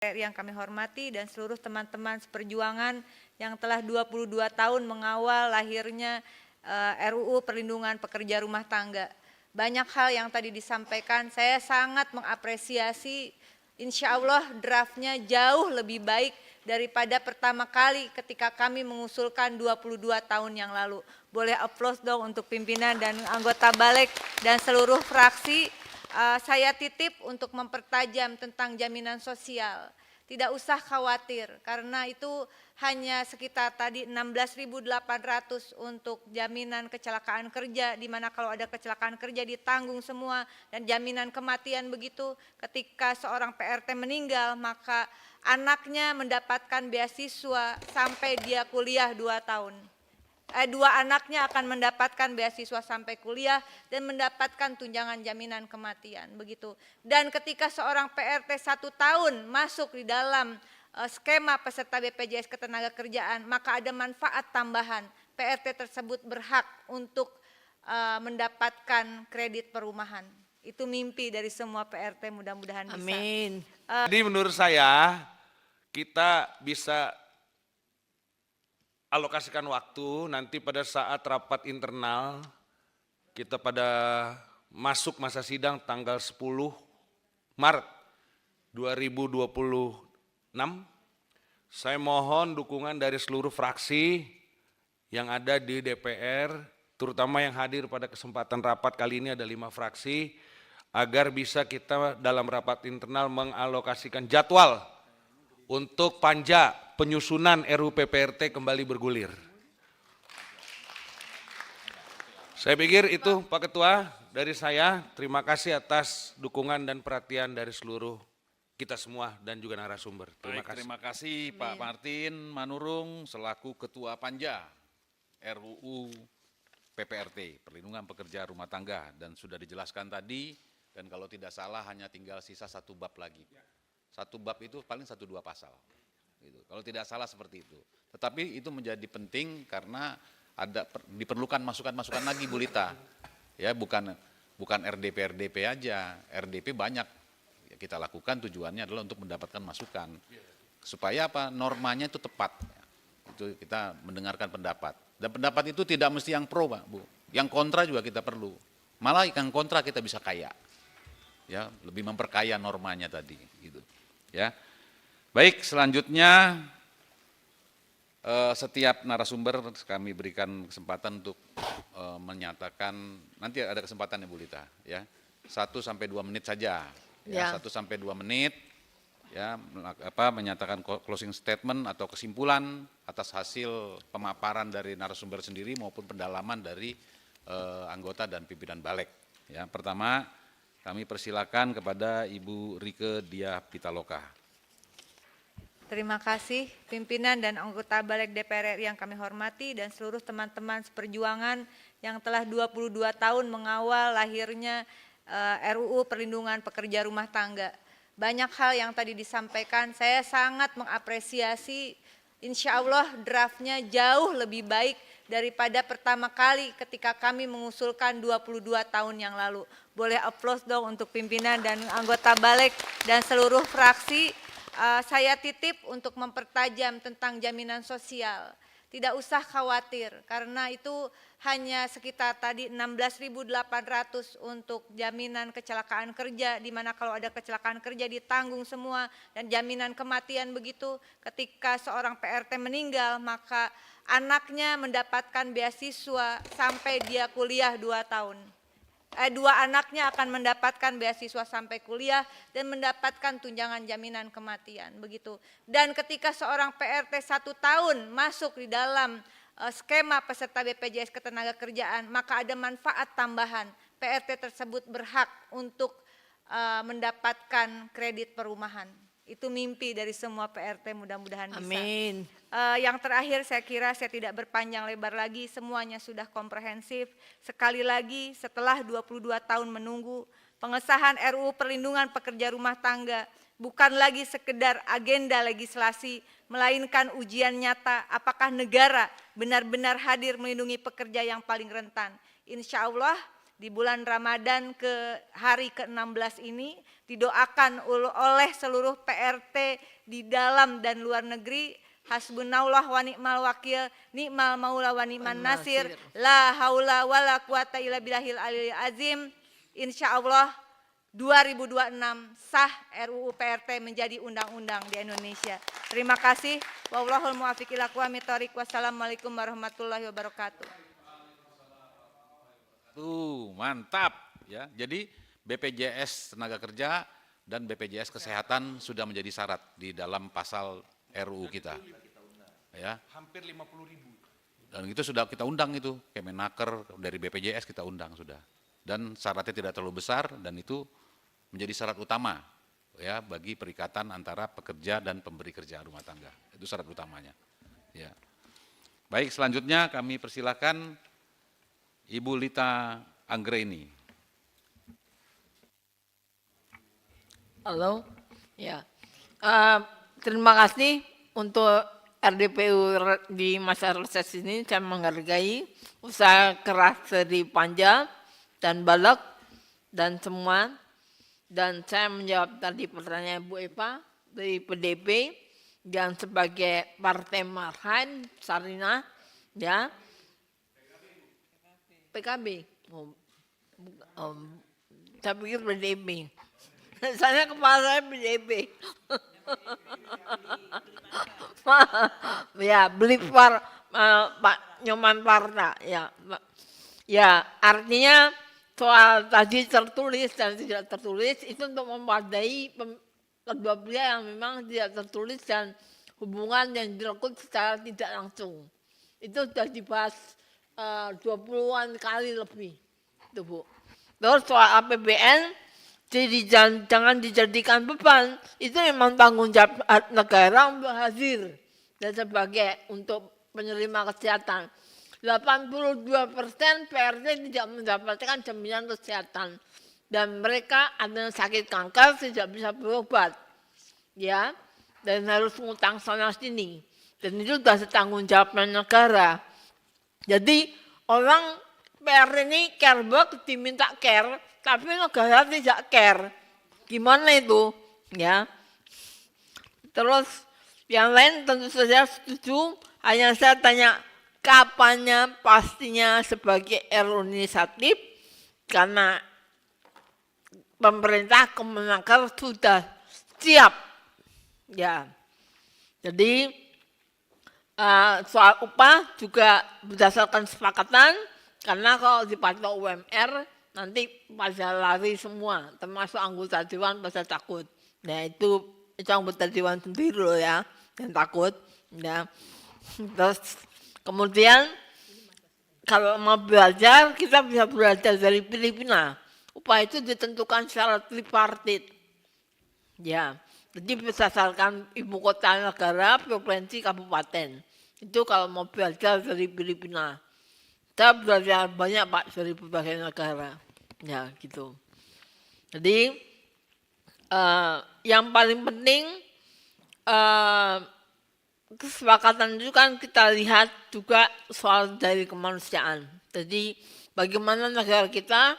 Yang kami hormati dan seluruh teman-teman seperjuangan yang telah 22 tahun mengawal lahirnya RUU Perlindungan Pekerja Rumah Tangga. Banyak hal yang tadi disampaikan, saya sangat mengapresiasi, insya Allah draftnya jauh lebih baik daripada pertama kali ketika kami mengusulkan 22 tahun yang lalu. Boleh aplaus dong untuk pimpinan dan anggota Balik dan seluruh fraksi. Saya titip untuk mempertajam tentang jaminan sosial. Tidak usah khawatir karena itu hanya sekitar tadi 16.800 untuk jaminan kecelakaan kerja, di mana kalau ada kecelakaan kerja ditanggung semua, dan jaminan kematian begitu. Ketika seorang PRT meninggal maka anaknya mendapatkan beasiswa sampai dia kuliah 2 tahun. Dua anaknya akan mendapatkan beasiswa sampai kuliah dan mendapatkan tunjangan jaminan kematian begitu. Dan ketika seorang PRT 1 tahun masuk di dalam skema peserta BPJS Ketenagakerjaan, maka ada manfaat tambahan. PRT tersebut berhak untuk mendapatkan kredit perumahan. Itu mimpi dari semua PRT, mudah-mudahan bisa. Amin. Jadi menurut saya kita bisa alokasikan waktu nanti pada saat rapat internal kita pada masuk masa sidang tanggal 10 Maret 2026. Saya mohon dukungan dari seluruh fraksi yang ada di DPR, terutama yang hadir pada kesempatan rapat kali ini ada 5 fraksi, agar bisa kita dalam rapat internal mengalokasikan jadwal untuk panja penyusunan RUU PPRT kembali bergulir. Saya pikir itu Pak Ketua dari saya. Terima kasih atas dukungan dan perhatian dari seluruh kita semua dan juga narasumber. Terima kasih. Terima kasih Pak Martin Manurung selaku Ketua Panja RUU PPRT, Perlindungan Pekerja Rumah Tangga, dan sudah dijelaskan tadi, dan kalau tidak salah hanya tinggal sisa 1 bab lagi. 1 bab itu paling 1-2 pasal. Gitu. Kalau tidak salah seperti itu. Tetapi itu menjadi penting karena diperlukan masukan-masukan lagi Bu Lita. Ya, bukan RDP aja. RDP banyak ya, kita lakukan, tujuannya adalah untuk mendapatkan masukan. Supaya apa? Normanya itu tepat. Itu kita mendengarkan pendapat. Dan pendapat itu tidak mesti yang pro, Pak, Bu. Yang kontra juga kita perlu. Malah yang kontra kita bisa kaya. Ya, lebih memperkaya normanya tadi gitu. Ya. Baik, selanjutnya setiap narasumber kami berikan kesempatan untuk menyatakan, nanti ada kesempatan ya Bu Lita, ya 1-2 menit saja, ya 1-2 menit, ya menyatakan closing statement atau kesimpulan atas hasil pemaparan dari narasumber sendiri maupun pendalaman dari anggota dan pimpinan Balik. Ya, pertama kami persilakan kepada Ibu Rieke Diah Pitaloka. Terima kasih pimpinan dan anggota Balik DPR RI yang kami hormati dan seluruh teman-teman seperjuangan yang telah 22 tahun mengawal lahirnya RUU Perlindungan Pekerja Rumah Tangga. Banyak hal yang tadi disampaikan, saya sangat mengapresiasi, insya Allah draftnya jauh lebih baik daripada pertama kali ketika kami mengusulkan 22 tahun yang lalu. Boleh aplaus dong untuk pimpinan dan anggota Balik dan seluruh fraksi. Saya titip untuk mempertajam tentang jaminan sosial. Tidak usah khawatir karena itu hanya sekitar tadi 16.800 untuk jaminan kecelakaan kerja, di mana kalau ada kecelakaan kerja ditanggung semua, dan jaminan kematian begitu. Ketika seorang PRT meninggal maka anaknya mendapatkan beasiswa sampai dia kuliah 2 tahun. 2 anaknya akan mendapatkan beasiswa sampai kuliah dan mendapatkan tunjangan jaminan kematian begitu. Dan ketika seorang PRT 1 tahun masuk di dalam skema peserta BPJS Ketenagakerjaan, maka ada manfaat tambahan. PRT tersebut berhak untuk mendapatkan kredit perumahan. Itu mimpi dari semua PRT, mudah-mudahan bisa. Amin. Yang terakhir saya kira saya tidak berpanjang lebar lagi, semuanya sudah komprehensif. Sekali lagi setelah 22 tahun menunggu, pengesahan RUU Perlindungan Pekerja Rumah Tangga bukan lagi sekedar agenda legislasi, melainkan ujian nyata apakah negara benar-benar hadir melindungi pekerja yang paling rentan. Insya Allah di bulan Ramadan ke hari ke-16 ini didoakan oleh seluruh PRT di dalam dan luar negeri. Hasbunallah wa ni'mal wakil, ni'mal maula wa ni'man nasir, la haula wa la quwata illa billahil aliyil azim. Insyaallah 2026 sah RUU PRT menjadi undang-undang di Indonesia. Terima kasih. Wallahul muwaffiq ila aqwamit thoriq. Wassalamualaikum warahmatullahi wabarakatuh. Tuh, mantap ya. Jadi BPJS Tenaga Kerja dan BPJS Kesehatan sudah menjadi syarat di dalam pasal RUU kita. Ya. Hampir 50.000. Dan itu sudah kita undang itu, Kemenaker dari BPJS kita undang sudah. Dan syaratnya tidak terlalu besar dan itu menjadi syarat utama ya bagi perikatan antara pekerja dan pemberi kerja rumah tangga. Itu syarat utamanya. Ya. Baik, selanjutnya kami persilakan Ibu Lita Anggreni. Halo, ya. Terima kasih untuk RDPU di masa reses ini. Saya menghargai usaha keras dari Panja dan Balek dan semua. Dan saya menjawab tadi pertanyaan Bu Eva dari PDP yang sebagai Partai Marhaen Sarina, ya. PKB. Saya pikir PDP. Saya kepala saya PDP. Ya, beli Pak Nyoman Parta. Ya, ya, artinya soal tadi tertulis dan tidak tertulis itu untuk memadai kedua pihak yang memang tidak tertulis dan hubungan yang dilakukan secara tidak langsung. Itu sudah dibahas 20-an kali lebih. Itu, Bu. Terus soal APBN, jadi jangan dijadikan beban. Itu memang tanggung jawab negara untuk hadir dan sebagai untuk penerima kesehatan. 82% PRT tidak mendapatkan jaminan kesehatan dan mereka ada yang sakit kanker tidak bisa berobat, ya, dan harus ngutang sana sini. Dan itu sudah tanggung jawabnya negara. Jadi orang PR ini care banget diminta care, tapi negara tidak care. Gimana itu? Ya. Terus yang lain tentu saja setuju. Hanya saya tanya kapannya pastinya sebagai RUU inisiatif karena pemerintah Kemenaker sudah siap. Ya. Jadi soal upah juga berdasarkan kesepakatan, karena kalau dipatok UMR nanti pada lari semua, termasuk anggota dewan pada takut. Nah itu anggota dewan sendiri loh ya, yang takut. Ya. Terus kemudian kalau mau belajar, kita bisa belajar dari Filipina. Upah itu ditentukan secara tripartit. Ya, jadi berdasarkan ibu kota negara, provinsi, kabupaten. Itu kalau mau belajar dari Filipina. Kita belajar banyak Pak dari berbagai negara. Ya gitu. Jadi yang paling penting kesepakatan itu kan kita lihat juga soal dari kemanusiaan. Jadi bagaimana negara kita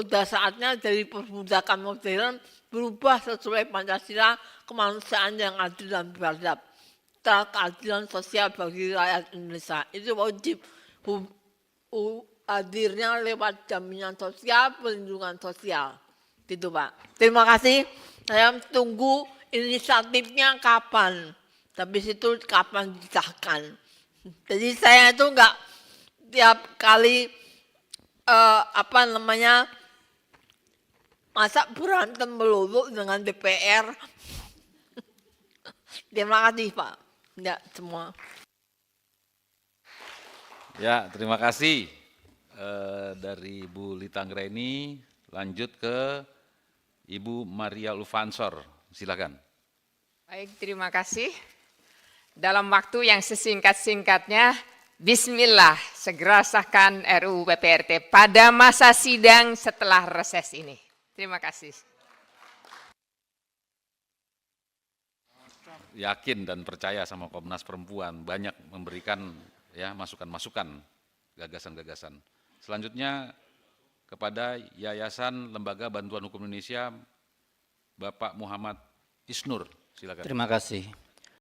udah saatnya dari perbudakan modern berubah sesuai Pancasila, kemanusiaan yang adil dan beradab. Keadilan sosial bagi rakyat Indonesia itu wajib hadirnya lewat jaminan sosial, perlindungan sosial, gitu Pak. Terima kasih. Saya tunggu inisiatifnya kapan, tapi itu kapan disahkan. Jadi saya itu enggak tiap kali masa berantem melulu dengan DPR. Terima kasih Pak. Ya, semua. Ya, terima kasih dari Ibu Lita Anggreni. Lanjut ke Ibu Maria Lufansor. Silakan. Baik, terima kasih. Dalam waktu yang sesingkat-singkatnya, bismillah, segera sahkan RUU PPRT pada masa sidang setelah reses ini. Terima kasih. Yakin dan percaya sama Komnas Perempuan, banyak memberikan ya masukan-masukan, gagasan-gagasan. Selanjutnya kepada Yayasan Lembaga Bantuan Hukum Indonesia, Bapak Muhammad Isnur. Silakan. Terima kasih.